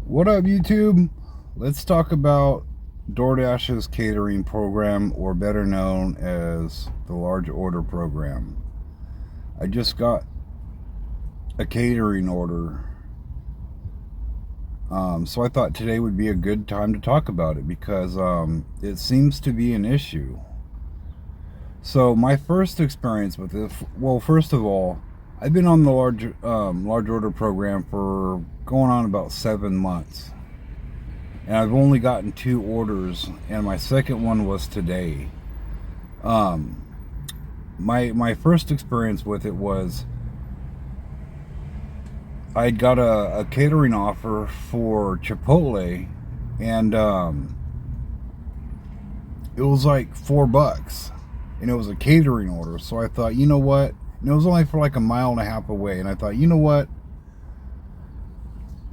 What up, YouTube? Let's talk about DoorDash's catering program, or better known as the large order program. I just got a catering order, so I thought today would be a good time to talk about it because it seems to be an issue. So my first experience with it, well, first of all, I've been on the large order program for going on about 7 months. And I've only gotten 2 orders, and my second one was today. My first experience with it was I got a catering offer for Chipotle, and it was like $4, and it was a catering order. So I thought, you know what? And it was only for like a mile and a half away, and I thought, you know what?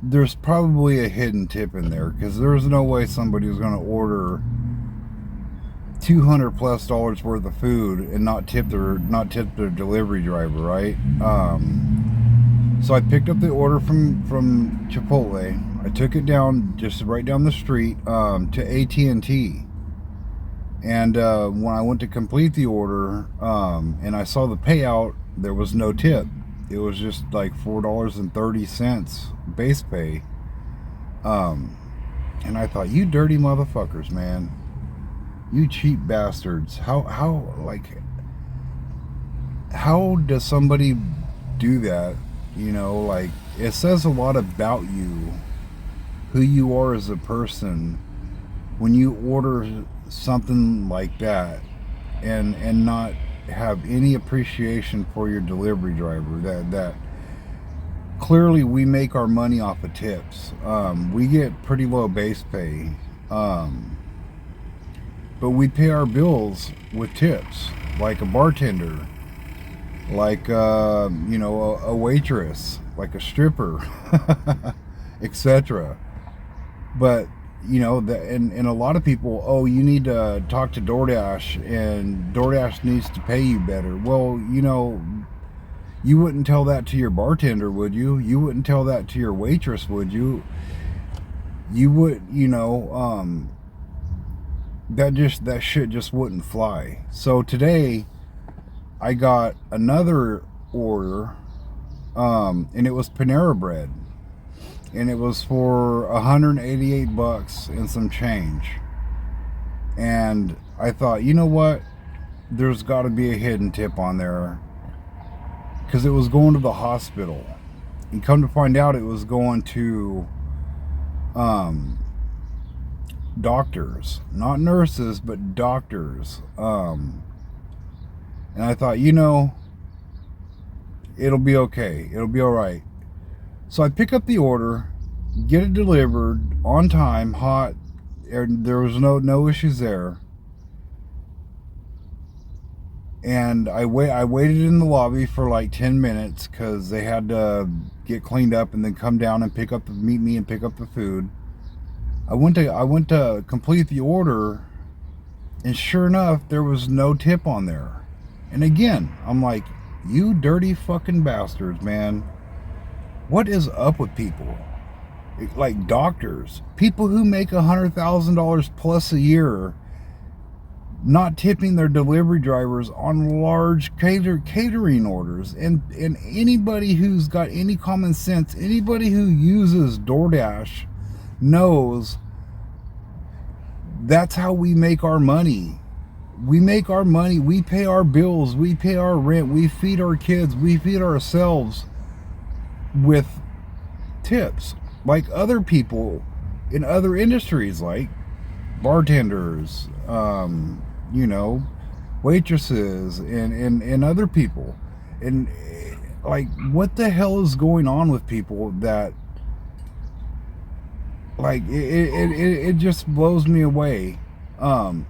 There's probably a hidden tip in there, because there's no way somebody was going to order $200+ worth of food and not tip their delivery driver, right? So I picked up the order from Chipotle. I took it down, just right down the street, to AT&T. And when I went to complete the order, and I saw the payout, there was no tip. It was just like $4.30 base pay. And I thought, you dirty motherfuckers, man. You cheap bastards. How does somebody do that? You know, like, it says a lot about you, who you are as a person, when you order something like that and not have any appreciation for your delivery driver. That clearly we make our money off of tips. We get pretty low base pay, but we pay our bills with tips, like a bartender, like you know, a waitress, like a stripper, etc. But you know, and a lot of people, oh, you need to talk to DoorDash, and DoorDash needs to pay you better. Well, you know, you wouldn't tell that to your bartender, would you? You wouldn't tell that to your waitress, would you? You would, you know, that shit just wouldn't fly. So today, I got another order, and it was Panera Bread. And it was for $188 and some change. And I thought, you know what? There's got to be a hidden tip on there, because it was going to the hospital. And come to find out, it was going to doctors, not nurses, but doctors. And I thought, you know, it'll be okay. It'll be all right. So I pick up the order, get it delivered on time, hot. There was no issues there. And I waited in the lobby for like 10 minutes because they had to get cleaned up and then come down and meet me and pick up the food. I went to complete the order, and sure enough, there was no tip on there. And again, I'm like, you dirty fucking bastards, man. What is up with people? Like doctors, people who make $100,000 plus a year, not tipping their delivery drivers on large catering orders. And anybody who's got any common sense, anybody who uses DoorDash knows that's how we make our money. We make our money, we pay our bills, we pay our rent, we feed our kids, we feed ourselves with tips, like other people in other industries, like bartenders, you know, waitresses, and other people. And like, what the hell is going on with people that, like, it just blows me away. And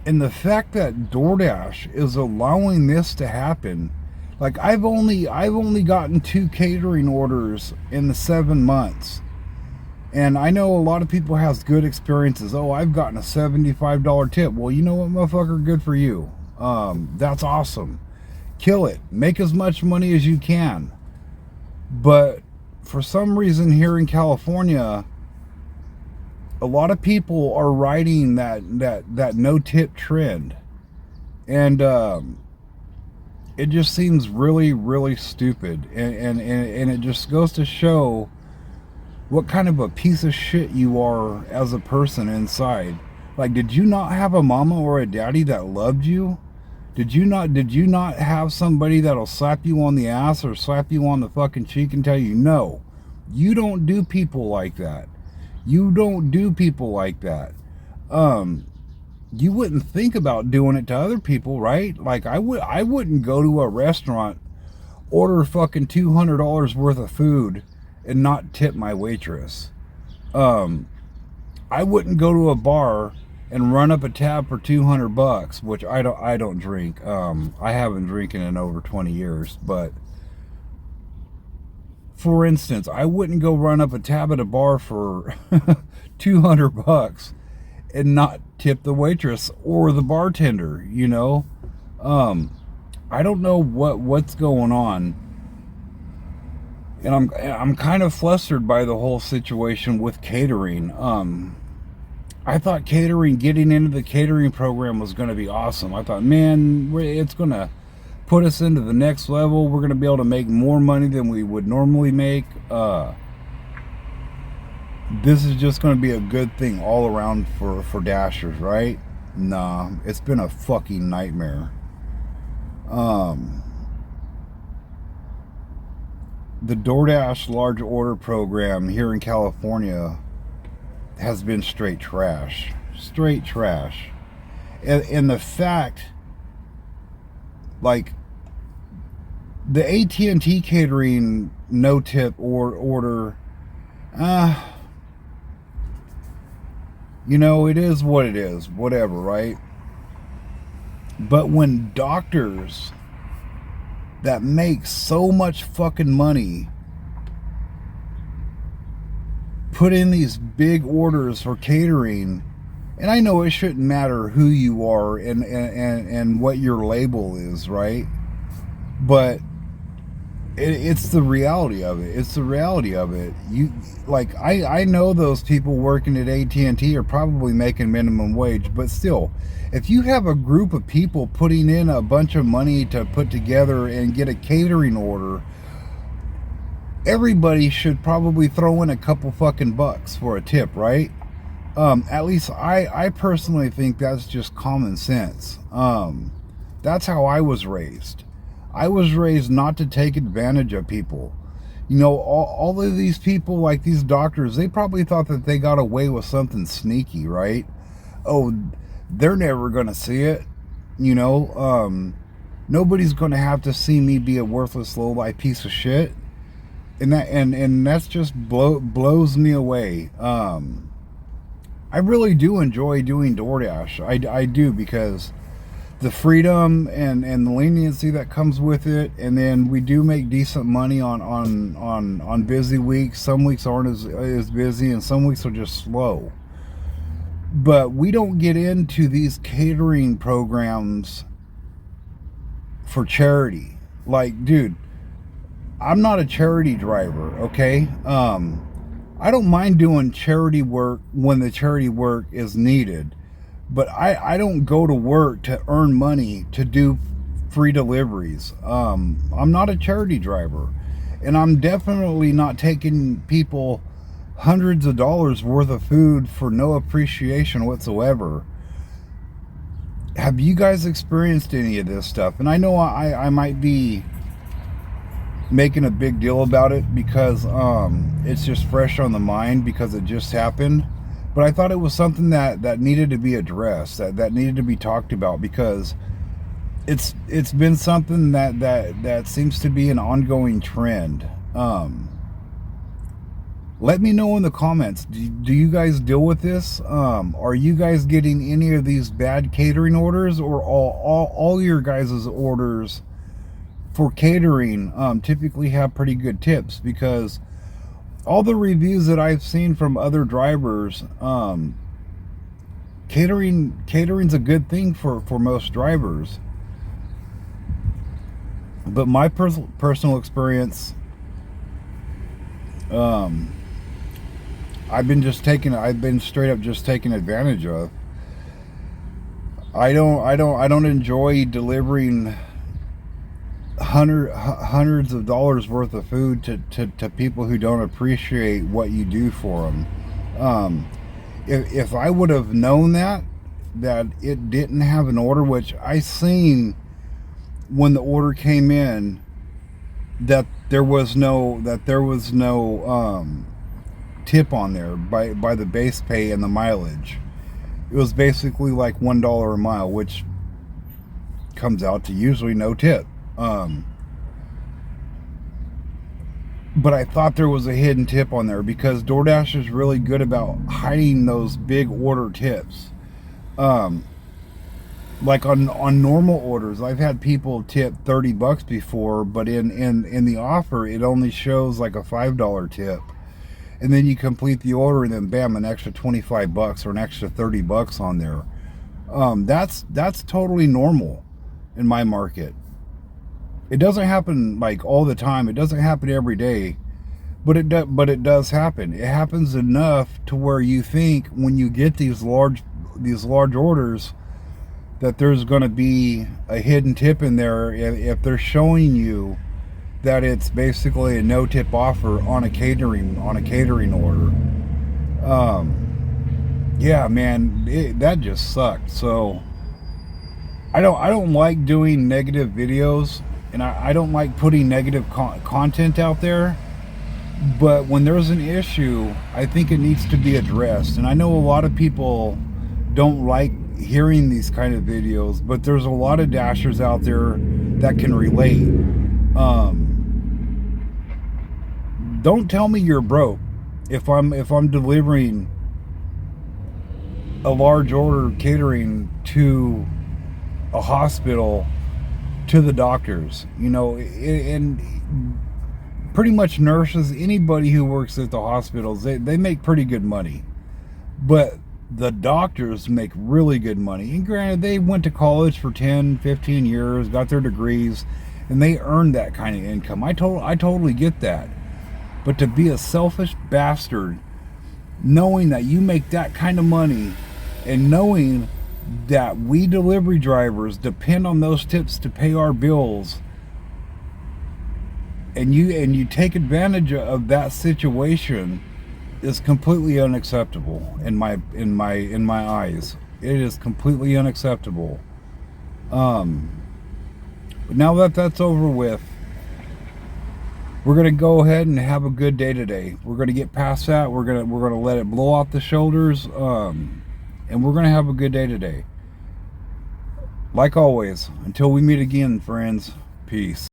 the fact that DoorDash is allowing this to happen. Like, I've only gotten 2 catering orders in the 7 months. And I know a lot of people has good experiences. Oh, I've gotten a $75 tip. Well, you know what, motherfucker? Good for you. That's awesome. Kill it. Make as much money as you can. But for some reason here in California, a lot of people are riding that no tip trend, and it just seems really, really stupid, and it just goes to show what kind of a piece of shit you are as a person inside. Like, did you not have a mama or a daddy that loved you? Did you not have somebody that'll slap you on the ass or slap you on the fucking cheek and tell you, no, you don't do people like that. You don't do people like that. You wouldn't think about doing it to other people, right? Like, I wouldn't go to a restaurant, order fucking $200 worth of food and not tip my waitress. I wouldn't go to a bar and run up a tab for $200, which I don't drink. I haven't drinking in over 20 years, but for instance, I wouldn't go run up a tab at a bar for $200 and not tip the waitress or the bartender, you know? I don't know what's going on. And I'm kind of flustered by the whole situation with catering. I thought getting into the catering program was going to be awesome. I thought, man, it's going to put us into the next level. We're going to be able to make more money than we would normally make. This is just going to be a good thing all around for Dashers, right? Nah, it's been a fucking nightmare. The DoorDash large order program here in California has been straight trash. Straight trash. And the fact, like, the AT&T catering no tip or order, you know, it is what it is. Whatever, right? But when doctors that make so much fucking money put in these big orders for catering, and I know it shouldn't matter who you are and what your label is, right? But it's the reality of it. It's the reality of it. You, like, I know those people working at AT&T are probably making minimum wage, but still, if you have a group of people putting in a bunch of money to put together and get a catering order, everybody should probably throw in a couple fucking bucks for a tip, right? At least I personally think that's just common sense. That's how I was raised. I was raised not to take advantage of people. You know, all of these people, like these doctors, they probably thought that they got away with something sneaky, right? Oh, they're never going to see it. You know, nobody's going to have to see me be a worthless low-life piece of shit. And that's just blows me away. I really do enjoy doing DoorDash. I do, because the freedom and the leniency that comes with it, and then we do make decent money on busy weeks. Some weeks aren't as busy, and some weeks are just slow. But we don't get into these catering programs for charity. Like, dude, I'm not a charity driver, okay? I don't mind doing charity work when the charity work is needed, but I don't go to work to earn money to do free deliveries. I'm not a charity driver, and I'm definitely not taking people hundreds of dollars worth of food for no appreciation whatsoever. Have you guys experienced any of this stuff? And I know I might be making a big deal about it because it's just fresh on the mind because it just happened, but I thought it was something that needed to be addressed, that needed to be talked about, because it's been something that seems to be an ongoing trend. Let me know in the comments, do you guys deal with this? Are you guys getting any of these bad catering orders, or all your guys' orders for catering typically have pretty good tips? Because all the reviews that I've seen from other drivers, catering's a good thing for most drivers. But my personal experience, I've been straight up just taken advantage of. I don't enjoy delivering hundreds of dollars worth of food to people who don't appreciate what you do for them. If I would have known that it didn't have an order, which I seen when the order came in, that there was no tip on there by the base pay and the mileage. It was basically like $1 a mile, which comes out to usually no tip. But I thought there was a hidden tip on there because DoorDash is really good about hiding those big order tips. Like on normal orders, I've had people tip $30 before, but in the offer it only shows like a $5 tip. And then you complete the order and then bam, an extra $25 or an extra $30 on there. That's totally normal in my market. It doesn't happen like all the time. It doesn't happen every day, but it does happen. It happens enough to where you think when you get these large orders that there's going to be a hidden tip in there if they're showing you that it's basically a no tip offer on a catering order. Yeah, man, that just sucked. So I don't like doing negative videos, and I don't like putting negative content out there. But when there's an issue, I think it needs to be addressed. And I know a lot of people don't like hearing these kind of videos, but there's a lot of dashers out there that can relate. Don't tell me you're broke if I'm delivering a large order catering to a hospital, to the doctors, and pretty much nurses, anybody who works at the hospitals, they make pretty good money. But the doctors make really good money. And granted, they went to college for 10, 15 years, got their degrees, and they earned that kind of income. I totally get that. But to be a selfish bastard, knowing that you make that kind of money, and knowing that we delivery drivers depend on those tips to pay our bills, and you take advantage of that situation, is completely unacceptable in my eyes. It is completely unacceptable. But now that that's over with, we're gonna go ahead and have a good day today. We're gonna get past that. We're gonna let it blow off the shoulders, and we're gonna have a good day today. Like always, until we meet again, friends. Peace.